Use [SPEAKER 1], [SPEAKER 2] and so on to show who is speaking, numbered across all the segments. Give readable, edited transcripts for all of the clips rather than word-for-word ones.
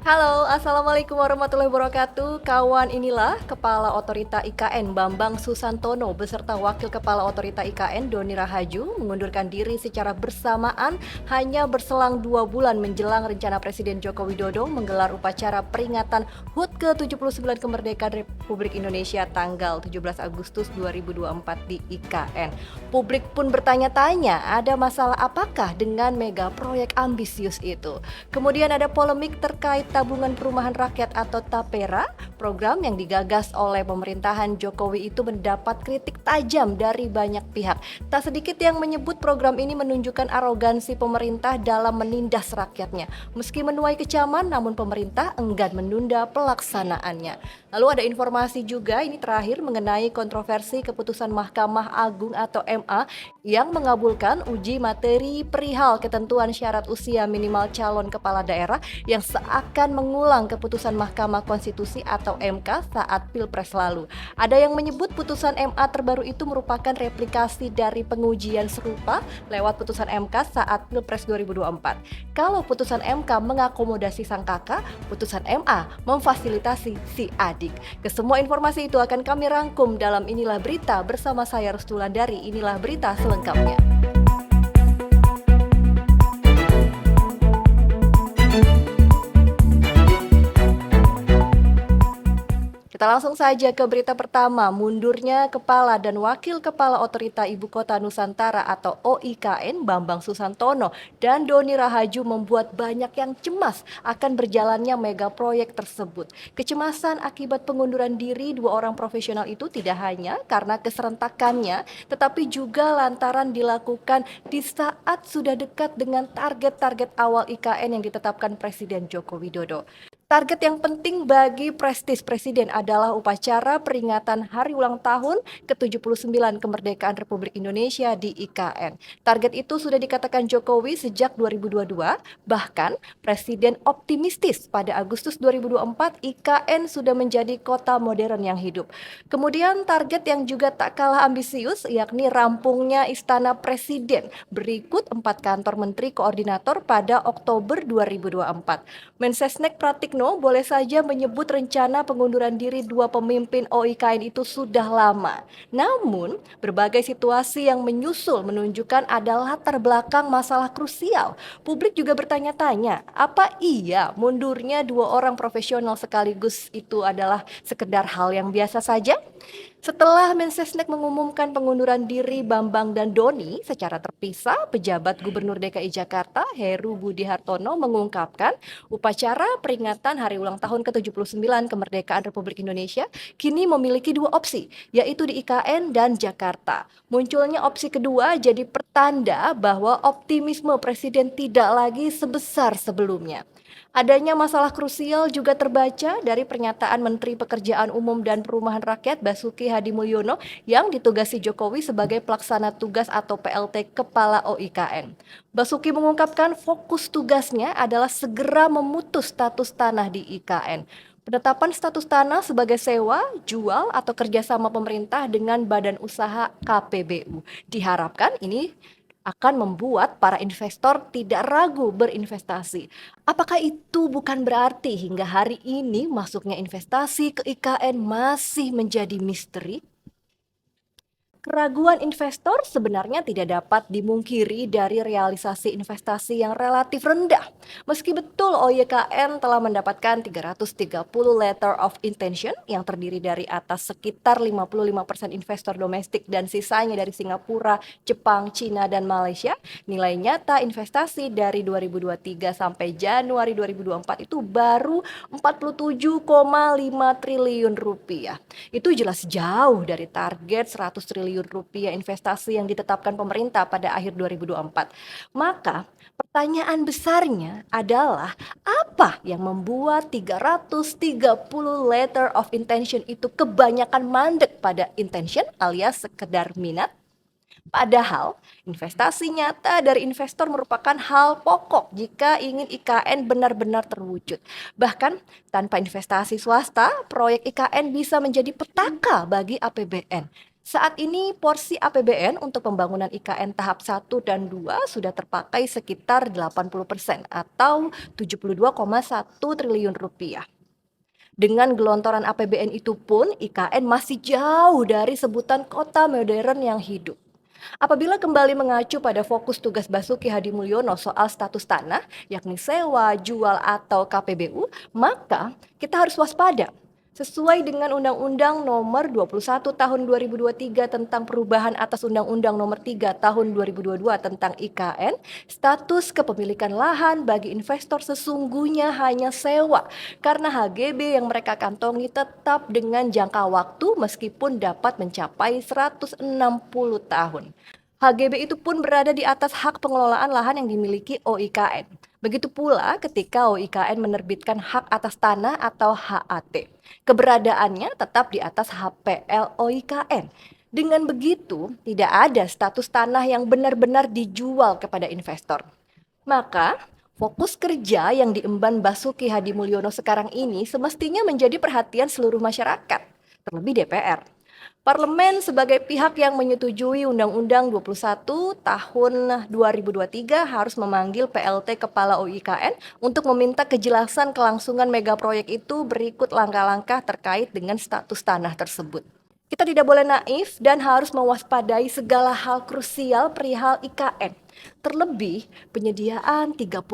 [SPEAKER 1] Halo, Assalamualaikum warahmatullahi wabarakatuh. Kawan, inilah Kepala Otorita IKN Bambang Susantono beserta Wakil Kepala Otorita IKN Doni Rahaju mengundurkan diri secara bersamaan hanya berselang 2 bulan menjelang rencana Presiden Joko Widodo menggelar upacara peringatan HUT ke-79 Kemerdekaan Republik Indonesia tanggal 17 Agustus 2024 di IKN. Publik pun bertanya-tanya, ada masalah apakah dengan mega proyek ambisius itu? Kemudian ada polemik terkait Tabungan Perumahan Rakyat atau TAPERA, program yang digagas oleh pemerintahan Jokowi itu mendapat kritik tajam dari banyak pihak. Tak sedikit yang menyebut program ini menunjukkan arogansi pemerintah dalam menindas rakyatnya. Meski menuai kecaman, namun pemerintah enggan menunda pelaksanaannya. Lalu ada informasi juga ini terakhir mengenai kontroversi keputusan Mahkamah Agung atau MA yang mengabulkan uji materi perihal ketentuan syarat usia minimal calon kepala daerah yang seakan mengulang keputusan Mahkamah Konstitusi atau MK saat Pilpres lalu. Ada yang menyebut putusan MA terbaru itu merupakan replikasi dari pengujian serupa lewat putusan MK saat Pilpres 2024. Kalau putusan MK mengakomodasi sang kakak, putusan MA memfasilitasi si adik. Kesemua informasi itu akan kami rangkum dalam Inilah Berita bersama saya Rustulandari. Inilah berita selengkapnya. Kita langsung saja ke berita pertama, mundurnya Kepala dan Wakil Kepala Otorita Ibu Kota Nusantara atau OIKN Bambang Susantono dan Doni Rahaju membuat banyak yang cemas akan berjalannya mega proyek tersebut. Kecemasan akibat pengunduran diri dua orang profesional itu tidak hanya karena keserentakannya, tetapi juga lantaran dilakukan di saat sudah dekat dengan target-target awal IKN yang ditetapkan Presiden Joko Widodo. Target yang penting bagi prestis Presiden adalah upacara peringatan Hari Ulang Tahun ke-79 Kemerdekaan Republik Indonesia di IKN. Target itu sudah dikatakan Jokowi sejak 2022, bahkan Presiden optimistis pada Agustus 2024 IKN sudah menjadi kota modern yang hidup. Kemudian target yang juga tak kalah ambisius yakni rampungnya Istana Presiden berikut 4 kantor Menteri Koordinator pada Oktober 2024. Mensesnek Pratikno boleh saja menyebut rencana pengunduran diri dua pemimpin OIKN itu sudah lama. Namun, berbagai situasi yang menyusul menunjukkan ada latar belakang masalah krusial. Publik juga bertanya-tanya, apa iya mundurnya dua orang profesional sekaligus itu adalah sekedar hal yang biasa saja? Setelah Mensesnek mengumumkan pengunduran diri Bambang dan Doni secara terpisah, pejabat Gubernur DKI Jakarta Heru Budi Hartono mengungkapkan upacara peringatan Hari Ulang Tahun ke-79 Kemerdekaan Republik Indonesia kini memiliki dua opsi, yaitu di IKN dan Jakarta. Munculnya opsi kedua jadi pertanda bahwa optimisme Presiden tidak lagi sebesar sebelumnya. Adanya masalah krusial juga terbaca dari pernyataan Menteri Pekerjaan Umum dan Perumahan Rakyat Basuki Hadimulyono yang ditugasi Jokowi sebagai pelaksana tugas atau PLT Kepala OIKN. Basuki mengungkapkan fokus tugasnya adalah segera memutus status tanah di IKN. Penetapan status tanah sebagai sewa, jual, atau kerjasama pemerintah dengan badan usaha KPBU. Diharapkan ini akan membuat para investor tidak ragu berinvestasi. Apakah itu bukan berarti hingga hari ini masuknya investasi ke IKN masih menjadi misteri? Keraguan investor sebenarnya tidak dapat dimungkiri dari realisasi investasi yang relatif rendah. Meski betul OYKN telah mendapatkan 330 letter of intention yang terdiri dari atas sekitar 55% investor domestik dan sisanya dari Singapura, Jepang, Cina, dan Malaysia, nilai nyata investasi dari 2023 sampai Januari 2024 itu baru 47,5 triliun rupiah. Itu jelas jauh dari target 100 triliun rupiah investasi yang ditetapkan pemerintah pada akhir 2024. Maka pertanyaan besarnya adalah apa yang membuat 330 letter of intention itu kebanyakan mandek pada intention alias sekedar minat? Padahal investasi nyata dari investor merupakan hal pokok jika ingin IKN benar-benar terwujud. Bahkan tanpa investasi swasta, proyek IKN bisa menjadi petaka bagi APBN. Saat ini porsi APBN untuk pembangunan IKN tahap 1 dan 2 sudah terpakai sekitar 80% atau 72,1 triliun rupiah. Dengan gelontoran APBN itu pun, IKN masih jauh dari sebutan kota modern yang hidup. Apabila kembali mengacu pada fokus tugas Basuki Hadimulyono soal status tanah, yakni sewa, jual, atau KPBU, maka kita harus waspada. Sesuai dengan Undang-Undang Nomor 21 Tahun 2023 tentang perubahan atas Undang-Undang Nomor 3 Tahun 2022 tentang IKN, status kepemilikan lahan bagi investor sesungguhnya hanya sewa karena HGB yang mereka kantongi tetap dengan jangka waktu meskipun dapat mencapai 160 tahun. HGB itu pun berada di atas hak pengelolaan lahan yang dimiliki OIKN. Begitu pula ketika OIKN menerbitkan hak atas tanah atau HAT. Keberadaannya tetap di atas HPL OIKN. Dengan begitu, tidak ada status tanah yang benar-benar dijual kepada investor. Maka, fokus kerja yang diemban Basuki Hadimulyono sekarang ini semestinya menjadi perhatian seluruh masyarakat, terlebih DPR. Parlemen sebagai pihak yang menyetujui Undang-Undang 21 tahun 2023 harus memanggil PLT Kepala OIKN untuk meminta kejelasan kelangsungan mega proyek itu berikut langkah-langkah terkait dengan status tanah tersebut. Kita tidak boleh naif dan harus mewaspadai segala hal krusial perihal IKN. Terlebih, penyediaan 36.000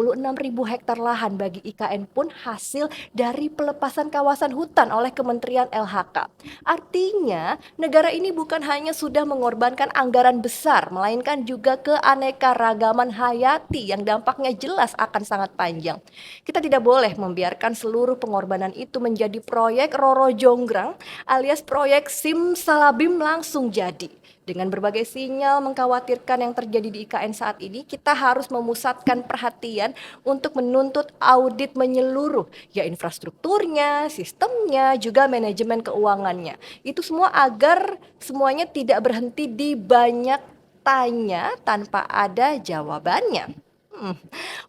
[SPEAKER 1] hektar lahan bagi IKN pun hasil dari pelepasan kawasan hutan oleh Kementerian LHK. Artinya, negara ini bukan hanya sudah mengorbankan anggaran besar, melainkan juga keanekaragaman hayati yang dampaknya jelas akan sangat panjang. Kita tidak boleh membiarkan seluruh pengorbanan itu menjadi proyek Roro Jonggrang alias proyek Simsalabim langsung jadi. Dengan berbagai sinyal mengkhawatirkan yang terjadi di IKN saat ini, kita harus memusatkan perhatian untuk menuntut audit menyeluruh, ya infrastrukturnya, sistemnya, juga manajemen keuangannya. Itu semua agar semuanya tidak berhenti di banyak tanya tanpa ada jawabannya.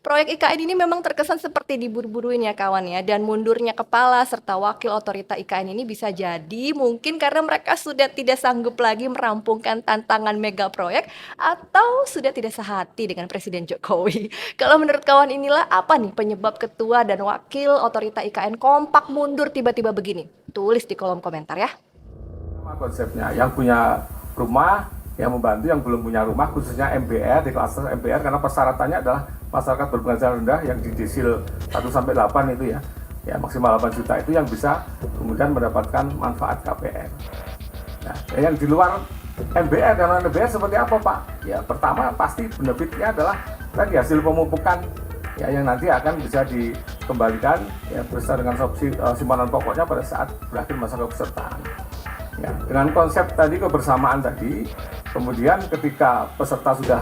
[SPEAKER 1] Proyek IKN ini memang terkesan seperti diburu-buruin ya kawan ya, dan mundurnya kepala serta wakil otorita IKN ini bisa jadi mungkin karena mereka sudah tidak sanggup lagi merampungkan tantangan mega proyek atau sudah tidak sehati dengan Presiden Jokowi. Kalau menurut kawan inilah apa nih penyebab ketua dan wakil otorita IKN kompak mundur tiba-tiba begini? Tulis di kolom komentar ya.
[SPEAKER 2] Konsepnya yang punya rumah, yang membantu yang belum punya rumah, khususnya MBR, di klaster MBR, karena persyaratannya adalah masyarakat berpenghasilan rendah yang di desil 1-8 itu ya maksimal 8 juta itu yang bisa kemudian mendapatkan manfaat KPR. Nah, yang di luar MBR, karena MBR seperti apa Pak? Ya pertama pasti benefitnya adalah tadi hasil pemupukan ya yang nanti akan bisa dikembalikan ya beserta dengan simpanan pokoknya pada saat berakhir masa kepesertaan. Ya, dengan konsep tadi kebersamaan tadi, kemudian ketika peserta sudah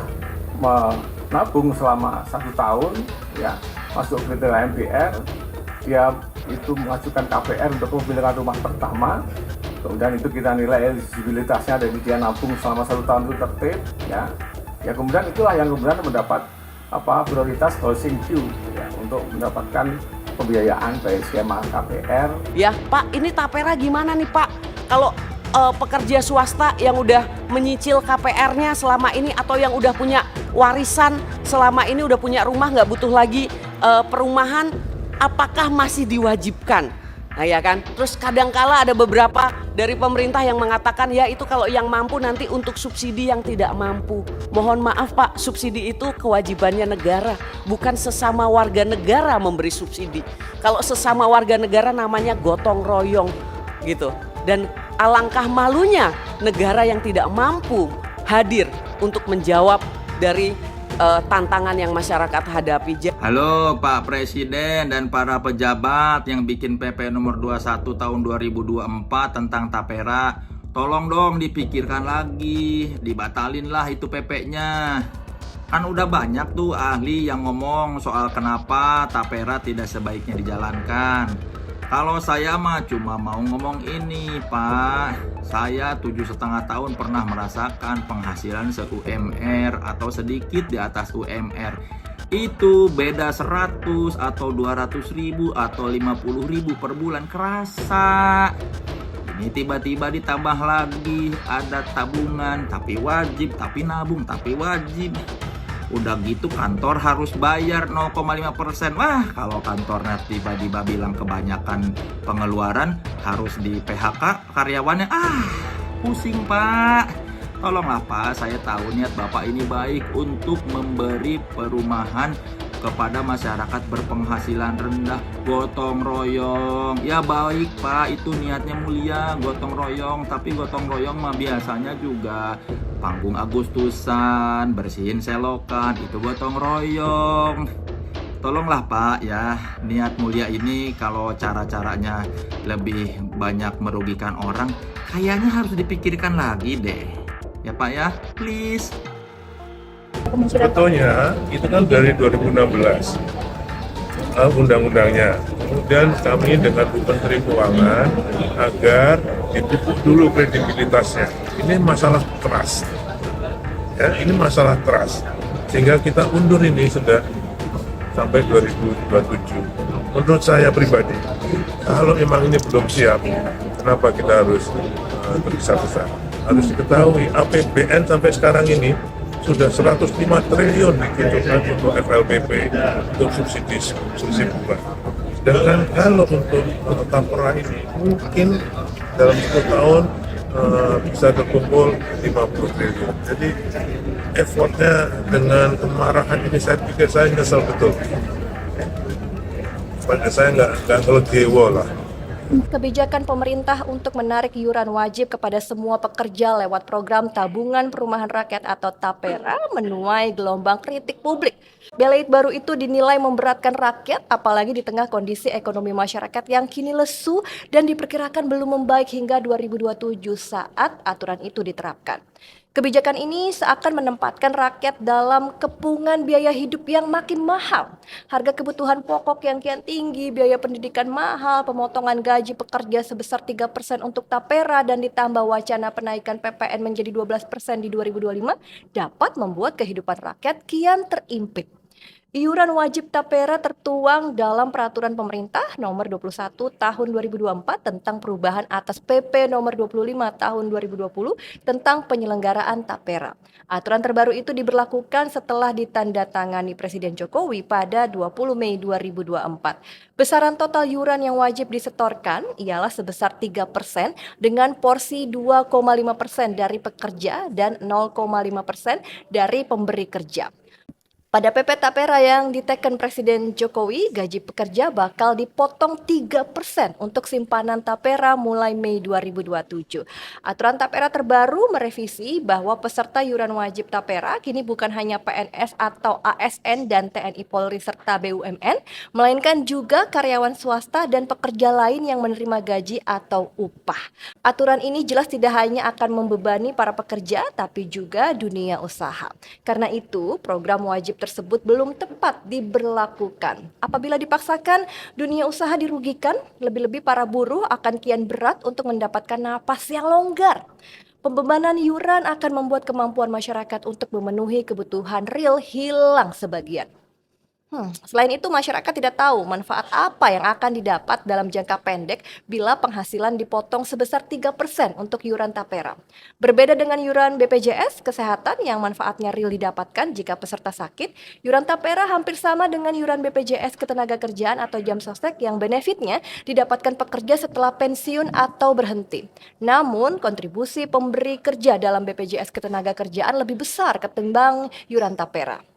[SPEAKER 2] menabung selama 1 tahun, ya masuk kriteria MBR, dia itu mengajukan KPR untuk pemilikan rumah pertama, kemudian itu kita nilai eligibilitasnya dari dia nabung selama 1 tahun itu tertib, ya kemudian itulah yang kemudian mendapat prioritas housing queue ya, untuk mendapatkan pembiayaan dari skema KPR.
[SPEAKER 3] Ya Pak, ini tapera gimana nih Pak? Kalau pekerja swasta yang udah menyicil KPR-nya selama ini atau yang udah punya warisan selama ini, udah punya rumah nggak butuh lagi perumahan, apakah masih diwajibkan? Nah ya kan, terus kadangkala ada beberapa dari pemerintah yang mengatakan ya itu kalau yang mampu nanti untuk subsidi yang tidak mampu. Mohon maaf Pak, subsidi itu kewajibannya negara, bukan sesama warga negara memberi subsidi. Kalau sesama warga negara namanya gotong royong gitu. Dan alangkah malunya negara yang tidak mampu hadir untuk menjawab dari tantangan yang masyarakat hadapi.
[SPEAKER 4] Halo Pak Presiden dan para pejabat yang bikin PP nomor 21 tahun 2024 tentang tapera. Tolong dong dipikirkan lagi, dibatalin lah itu PP-nya. Kan udah banyak tuh ahli yang ngomong soal kenapa tapera tidak sebaiknya dijalankan. Kalau saya mah cuma mau ngomong ini Pak, saya 7,5 tahun pernah merasakan penghasilan se-UMR atau sedikit di atas UMR. Itu beda 100 atau 200 ribu atau 50 ribu per bulan, kerasa. Ini tiba-tiba ditambah lagi, ada tabungan, tapi wajib, tapi nabung, tapi wajib. Udah gitu kantor harus bayar 0,5%. Wah, kalau kantornya tiba-tiba bilang kebanyakan pengeluaran, harus di PHK karyawannya. Pusing Pak. Tolonglah Pak, saya tahu niat Bapak ini baik untuk memberi perumahan kepada masyarakat berpenghasilan rendah, gotong royong. Ya baik Pak, itu niatnya mulia, gotong royong. Tapi gotong royong mah biasanya juga panggung Agustusan, bersihin selokan, itu gotong royong. Tolonglah Pak ya, niat mulia ini kalau cara-caranya lebih banyak merugikan orang, kayaknya harus dipikirkan lagi deh. Ya Pak ya, please.
[SPEAKER 5] Sebetulnya itu kan dari 2016 undang-undangnya. Kemudian kami dengan Bu Menteri Keuangan agar dipupuk dulu kredibilitasnya. Ini masalah keras, ya, ini masalah keras. Sehingga kita undur ini sudah sampai 2027. Menurut saya pribadi, kalau memang ini belum siap, kenapa kita harus tergesa-gesa? Harus diketahui APBN sampai sekarang ini sudah 105 triliun dikucurkan untuk FLPP, untuk subsidi bunga. Sedangkan kalau untuk Tapera ini mungkin dalam 10 tahun bisa terkumpul 50 triliun. Jadi effortnya dengan kemarahan ini saya pikir saya nyesel betul. Supaya saya nggak ngelegewo lah.
[SPEAKER 1] Kebijakan pemerintah untuk menarik iuran wajib kepada semua pekerja lewat program Tabungan Perumahan Rakyat atau TAPERA menuai gelombang kritik publik. Belait baru itu dinilai memberatkan rakyat, apalagi di tengah kondisi ekonomi masyarakat yang kini lesu dan diperkirakan belum membaik hingga 2027 saat aturan itu diterapkan. Kebijakan ini seakan menempatkan rakyat dalam kepungan biaya hidup yang makin mahal. Harga kebutuhan pokok yang kian tinggi, biaya pendidikan mahal, pemotongan gaji pekerja sebesar 3% untuk TAPERA dan ditambah wacana penaikan PPN menjadi 12% di 2025 dapat membuat kehidupan rakyat kian terimpit. Iuran wajib TAPERA tertuang dalam Peraturan Pemerintah Nomor 21 Tahun 2024 tentang perubahan atas PP Nomor 25 Tahun 2020 tentang penyelenggaraan TAPERA. Aturan terbaru itu diberlakukan setelah ditandatangani Presiden Jokowi pada 20 Mei 2024. Besaran total iuran yang wajib disetorkan ialah sebesar 3% dengan porsi 2,5% dari pekerja dan 0,5% dari pemberi kerja. Pada PP TAPERA yang diteken Presiden Jokowi, gaji pekerja bakal dipotong 3% untuk simpanan TAPERA mulai Mei 2027. Aturan TAPERA terbaru merevisi bahwa peserta iuran wajib TAPERA kini bukan hanya PNS atau ASN dan TNI Polri serta BUMN, melainkan juga karyawan swasta dan pekerja lain yang menerima gaji atau upah. Aturan ini jelas tidak hanya akan membebani para pekerja, tapi juga dunia usaha. Karena itu, program wajib tersebut belum tepat diberlakukan. Apabila dipaksakan, dunia usaha dirugikan, lebih-lebih para buruh akan kian berat untuk mendapatkan napas yang longgar. Pembebanan iuran akan membuat kemampuan masyarakat untuk memenuhi kebutuhan real hilang sebagian. Selain itu, masyarakat tidak tahu manfaat apa yang akan didapat dalam jangka pendek bila penghasilan dipotong sebesar 3% untuk iuran TAPERA. Berbeda dengan iuran BPJS Kesehatan yang manfaatnya real didapatkan jika peserta sakit, iuran TAPERA hampir sama dengan iuran BPJS Ketenagakerjaan atau jam sostek yang benefitnya didapatkan pekerja setelah pensiun atau berhenti. Namun, kontribusi pemberi kerja dalam BPJS Ketenagakerjaan lebih besar ketimbang iuran TAPERA.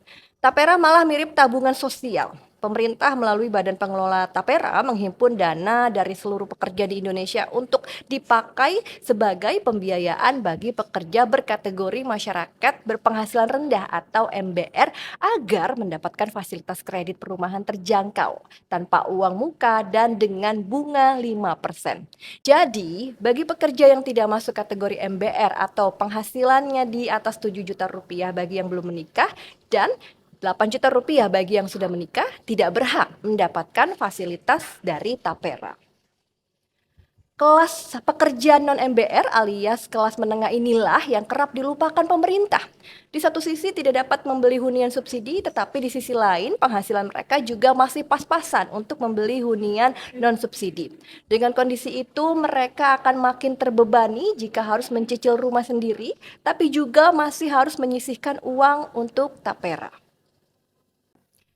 [SPEAKER 1] TAPERA malah mirip tabungan sosial. Pemerintah melalui Badan Pengelola TAPERA menghimpun dana dari seluruh pekerja di Indonesia untuk dipakai sebagai pembiayaan bagi pekerja berkategori masyarakat berpenghasilan rendah atau MBR agar mendapatkan fasilitas kredit perumahan terjangkau tanpa uang muka dan dengan bunga 5%. Jadi, bagi pekerja yang tidak masuk kategori MBR atau penghasilannya di atas 7 juta rupiah bagi yang belum menikah dan 8 juta rupiah bagi yang sudah menikah tidak berhak mendapatkan fasilitas dari TAPERA. Kelas pekerja non-MBR alias kelas menengah inilah yang kerap dilupakan pemerintah. Di satu sisi tidak dapat membeli hunian subsidi, tetapi di sisi lain penghasilan mereka juga masih pas-pasan untuk membeli hunian non-subsidi. Dengan kondisi itu mereka akan makin terbebani jika harus mencicil rumah sendiri, tapi juga masih harus menyisihkan uang untuk tapera.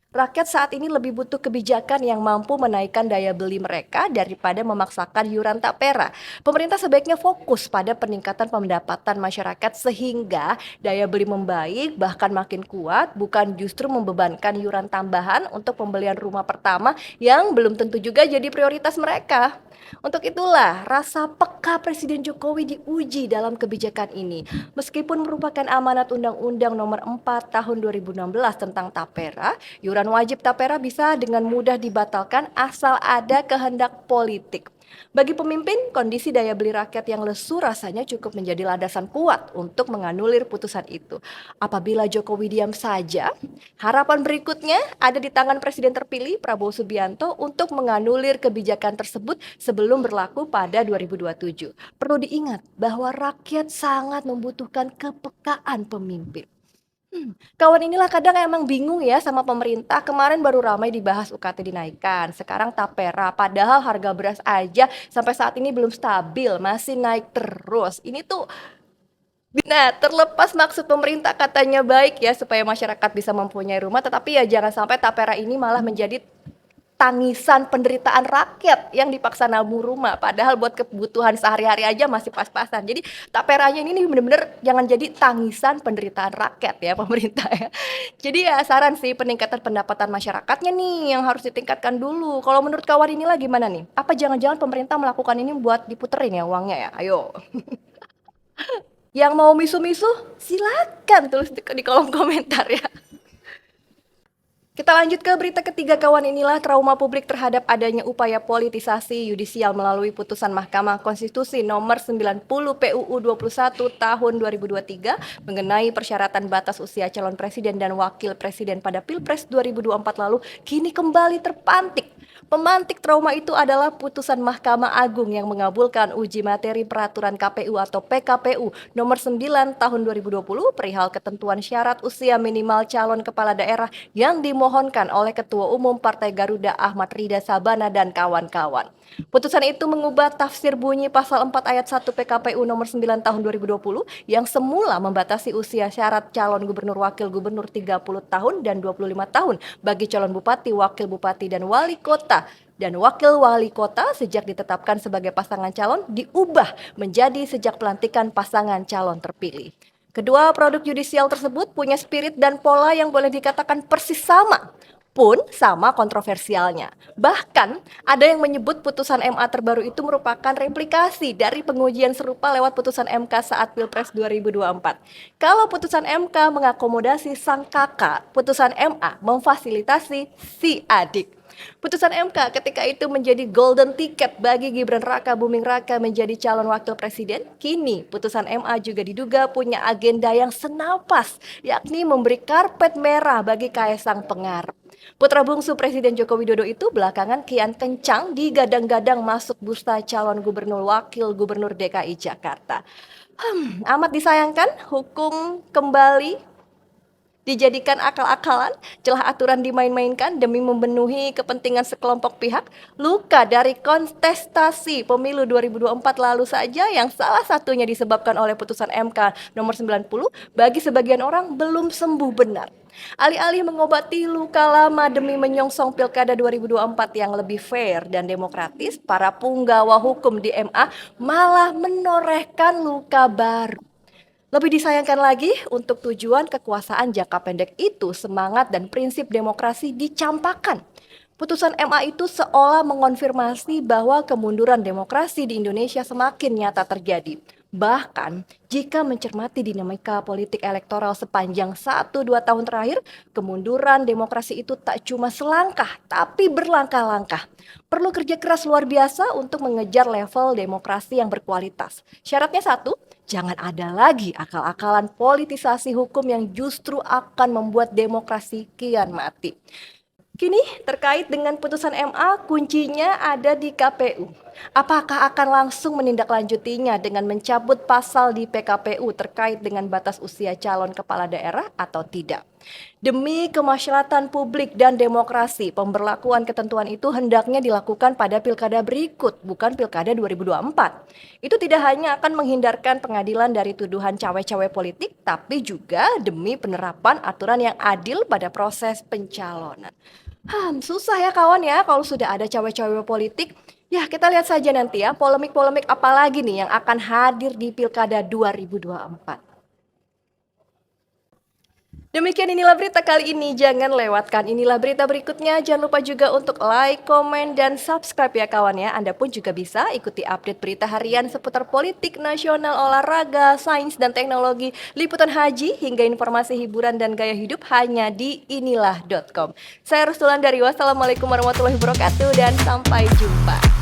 [SPEAKER 1] Rakyat saat ini lebih butuh kebijakan yang mampu menaikkan daya beli mereka daripada memaksakan iuran tapera. Pemerintah sebaiknya fokus pada peningkatan pendapatan masyarakat sehingga daya beli membaik bahkan makin kuat, bukan justru membebankan iuran tambahan untuk pembelian rumah pertama yang belum tentu juga jadi prioritas mereka. Untuk itulah rasa peka Presiden Jokowi diuji dalam kebijakan ini. Meskipun merupakan amanat Undang-Undang Nomor 4 Tahun 2016 tentang tapera, iuran wajib tapera bisa dengan mudah dibatalkan asal ada kehendak politik. Bagi pemimpin, kondisi daya beli rakyat yang lesu rasanya cukup menjadi landasan kuat untuk menganulir putusan itu. Apabila Jokowi diam saja, harapan berikutnya ada di tangan Presiden terpilih Prabowo Subianto untuk menganulir kebijakan tersebut sebelum berlaku pada 2027. Perlu diingat bahwa rakyat sangat membutuhkan kepekaan pemimpin. Kawan inilah kadang emang bingung ya sama pemerintah. Kemarin baru ramai dibahas UKT dinaikkan, sekarang tapera. Padahal harga beras aja sampai saat ini belum stabil, masih naik terus. Ini tuh, nah terlepas maksud pemerintah katanya baik ya supaya masyarakat bisa mempunyai rumah, tetapi ya jangan sampai tapera ini malah menjadi tangisan penderitaan rakyat yang dipaksa nabung rumah, padahal buat kebutuhan sehari-hari aja masih pas-pasan. Jadi taperanya ini bener-bener jangan jadi tangisan penderitaan rakyat ya pemerintah ya. Jadi ya saran sih peningkatan pendapatan masyarakatnya nih yang harus ditingkatkan dulu. Kalau menurut kawan inilah gimana nih? Apa jangan-jangan pemerintah melakukan ini buat diputerin ya uangnya ya? Ayo. Yang mau misu-misu silakan tulis di kolom komentar ya. Kita lanjut ke berita ketiga kawan, inilah trauma publik terhadap adanya upaya politisasi yudisial melalui putusan Mahkamah Konstitusi nomor 90 PUU 21 tahun 2023 mengenai persyaratan batas usia calon presiden dan wakil presiden pada Pilpres 2024 lalu kini kembali terpantik. Pemantik trauma itu adalah putusan Mahkamah Agung yang mengabulkan uji materi peraturan KPU atau PKPU nomor 9 tahun 2020 perihal ketentuan syarat usia minimal calon kepala daerah yang dimohonkan oleh Ketua Umum Partai Garuda Ahmad Rida Sabana dan kawan-kawan. Putusan itu mengubah tafsir bunyi pasal 4 ayat 1 PKPU nomor 9 tahun 2020 yang semula membatasi usia syarat calon gubernur wakil gubernur 30 tahun dan 25 tahun bagi calon bupati, wakil bupati dan wali kota dan wakil wali kota sejak ditetapkan sebagai pasangan calon diubah menjadi sejak pelantikan pasangan calon terpilih. Kedua produk yudisial tersebut punya spirit dan pola yang boleh dikatakan persis sama, pun sama kontroversialnya. Bahkan ada yang menyebut putusan MA terbaru itu merupakan replikasi dari pengujian serupa lewat putusan MK saat Pilpres 2024. Kalau putusan MK mengakomodasi sang kakak, putusan MA memfasilitasi si adik. Putusan MK ketika itu menjadi golden ticket bagi Gibran Raka Buming Raka menjadi calon wakil presiden. Kini putusan MA juga diduga punya agenda yang senapas, yakni memberi karpet merah bagi Kaesang Pangarep. Putra bungsu Presiden Joko Widodo itu belakangan kian kencang digadang-gadang masuk bursa calon gubernur wakil gubernur DKI Jakarta. Amat disayangkan hukum kembali dijadikan akal-akalan, celah aturan dimain-mainkan demi memenuhi kepentingan sekelompok pihak. Luka dari kontestasi pemilu 2024 lalu saja yang salah satunya disebabkan oleh putusan MK nomor 90 bagi sebagian orang belum sembuh benar. Alih-alih mengobati luka lama demi menyongsong Pilkada 2024 yang lebih fair dan demokratis, para punggawa hukum di MA malah menorehkan luka baru. Lebih disayangkan lagi, untuk tujuan kekuasaan jangka pendek itu semangat dan prinsip demokrasi dicampakkan. Putusan MA itu seolah mengonfirmasi bahwa kemunduran demokrasi di Indonesia semakin nyata terjadi. Bahkan, jika mencermati dinamika politik elektoral sepanjang 1-2 tahun terakhir, kemunduran demokrasi itu tak cuma selangkah, tapi berlangkah-langkah. Perlu kerja keras luar biasa untuk mengejar level demokrasi yang berkualitas. Syaratnya satu, jangan ada lagi akal-akalan politisasi hukum yang justru akan membuat demokrasi kian mati. Kini terkait dengan putusan MA, kuncinya ada di KPU. Apakah akan langsung menindaklanjutinya dengan mencabut pasal di PKPU terkait dengan batas usia calon kepala daerah atau tidak? Demi kemaslahatan publik dan demokrasi, pemberlakuan ketentuan itu hendaknya dilakukan pada pilkada berikut, bukan pilkada 2024. Itu tidak hanya akan menghindarkan pengadilan dari tuduhan cawe-cawe politik, tapi juga demi penerapan aturan yang adil pada proses pencalonan. Susah ya kawan ya kalau sudah ada cawe-cawe politik. Ya, kita lihat saja nanti ya polemik-polemik apa lagi nih yang akan hadir di Pilkada 2024. Demikian inilah berita kali ini. Jangan lewatkan inilah berita berikutnya. Jangan lupa juga untuk like, komen, dan subscribe ya kawan ya. Anda pun juga bisa ikuti update berita harian seputar politik, nasional, olahraga, sains, dan teknologi, liputan haji, hingga informasi hiburan dan gaya hidup hanya di inilah.com. Saya Rustulan dari Wassalamualaikum warahmatullahi wabarakatuh dan sampai jumpa.